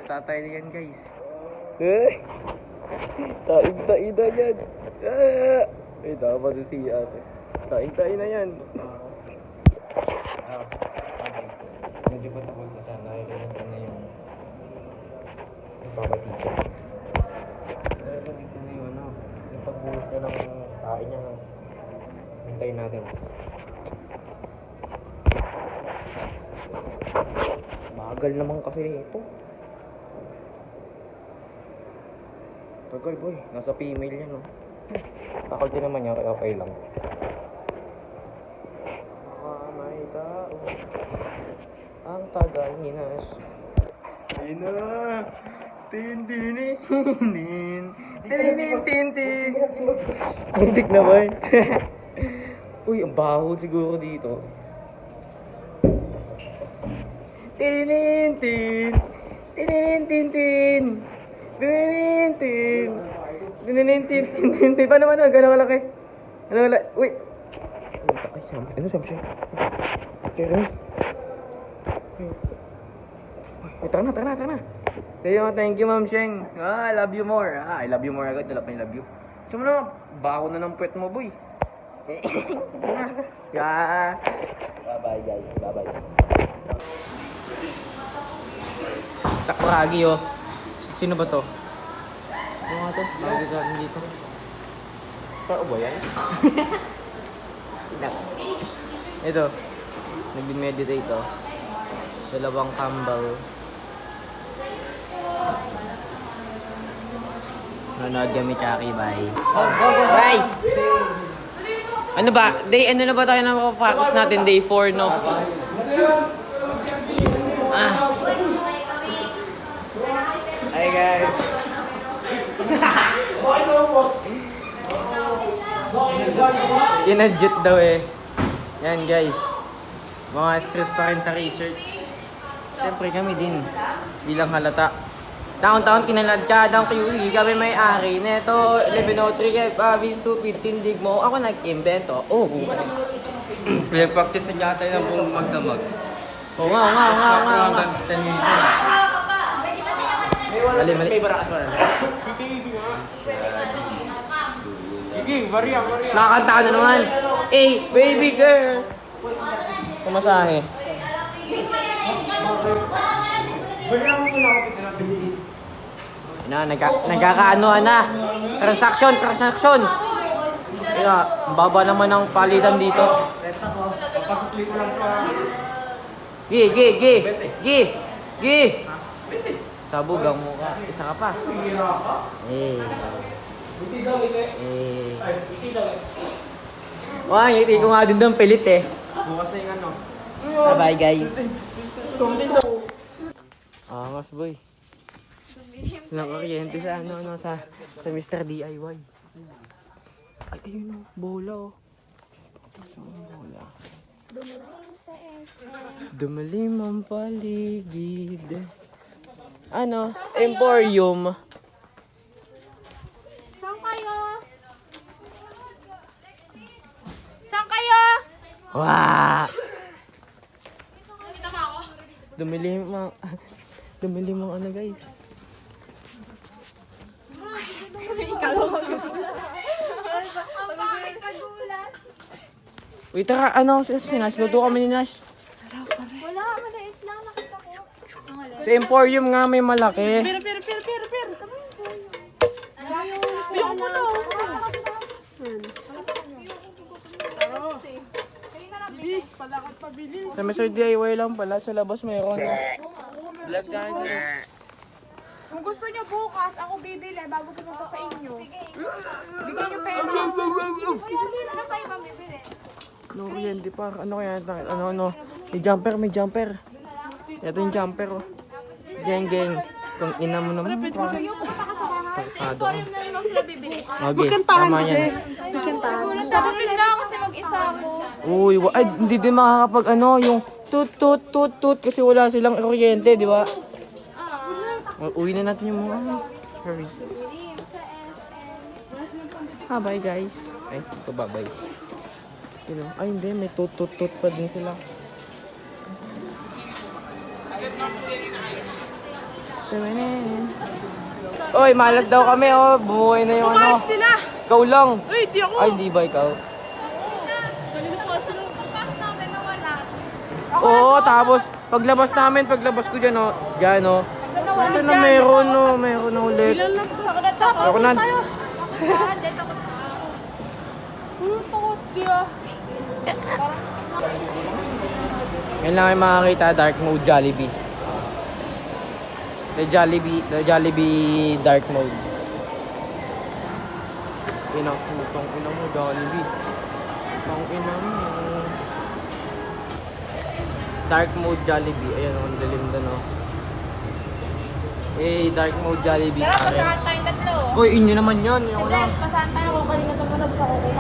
Tatay na yan, guys. Taing-tain na yan. Ay, dapat si ate. Taing-tain na yan. Medyo patapos na siya. Nakikita na yung papa-teacher. Nakikita na yung ano. Yung pagbuhos na ng kain niya. Hintayin natin. Bagal naman kasi ito. Tagal boy. Nasa female yan, no? Takal din naman niya, kaya okay lang. May tao. Ang tagal hinas. Ayun na. Tin-tin-tin-tin. Tin-tin-tin-tin. Muntik na ba? Uy, ang baho siguro dito. Tin-tin-tin. Tin-tin-tin-tin. Tin-tin-tin. Tin-tin-tin-tin. Paano? Gano'n kalaki? Ano kalaki? Uy. Ay, ano sabi siya? Okay. Tara na. Say thank you, Ma'am Sheng. I love you more. I love you more agad. Dala pa yung love you. Gusto mo na, baho na ng puwet mo, boy. Yeah. Bye-bye, guys. Bye-bye. Takuragi, oh. Sino ba to? Ano nga to? Nakikita natin dito. Tao ba yan? Ito. Nag-meditate, oh. Dalawang kambal. Nanonood kami, Chucky, bye. Guys! Ano ba? Ano na ba tayo na focus natin? Day 4, no? Hi, guys! Kinadjut daw eh. Yan, guys. Mga stress pa rin sa research. Siyempre kami din. Bilang halata. Taon-taon kinalad ka ng QE, kami may-ari. Neto, 1103, Pavis 215 dig mo. Ako nag-invento. Oh, Pinag-practice na yata yung buong magdamag. Oo nga. 10 minutes. Mali. May barakas mo na. Gigi, varia. Nakakanta ka na naman. Hey, baby girl. Kumasahe. Nagkakaanoan na. Transaction. Kaya, ang baba naman ng palitan dito. Gi. Sabog ang mukha. Isa ka pa. Wah, ngiti ko nga din ng pilit eh. Bukas na yung ano. Bye guys. Angas boy. Nakakuryente sa sa Mr. DIY. Ay, ayun o, bola o. Bola. Dumalim ang paligid. Ano? Emporium. Saan kayo? Wah! Dumilim ang ano guys. Wait, tara, si Nash, luto kami ni Nash. Wala, maliit lang nakita ko. Sa Emporium nga may malaki. Pero. Yung mo to. Bilis, palakad pa bilis. Sa Mr. DIY lang pala, sa labas mayroon. Vlog tayo guys. Kung gusto nyo bukas, ako bibili bago pumunta sa inyo. Bigyan nyo pera. Ano pa ibang bibili? No, Riende pa. Ano kaya? Ano? May jumper. Ito yung jumper, oh. Geng. Kung ina mo naman. Yung pumunta ka sa bahay, sa Tarkado emporium na lang sila bibili. Okay, tama yan. Nagulat sa akin bigla kasi mag-isa ako. Uy, ay, hindi din makakapag yung tut kasi wala silang kuryente, di ba? Uwi na natin yung mga hurry. Bye guys. Ay, ito bye. Ay, hindi, may tut pa din sila. Oy, malat daw kami, oh. Bumuhay na yung ano. Pumalis nila! Ikaw lang. Uy, di ako! Ay, di ba ikaw? Oo, tapos paglabas ko dyan, oh. Dyan, oh. Ito na meron, oh. Meron na ulit. Ilan lang ba? Ako na. Takot di ah. Yan lang yung makakita, dark mode Jollibee. The Jollibee dark mode. Putang ina mo, Jollibee. Putang ina mo. Dark mode Jollibee. Ayan, ang dilim doon, oh. Dark mode Jollibee. Tara, pasahan tayong tatlo. Uy, inyo naman yun. Yung Bless, pasahan tayo kung kanina tumunog sa kuko.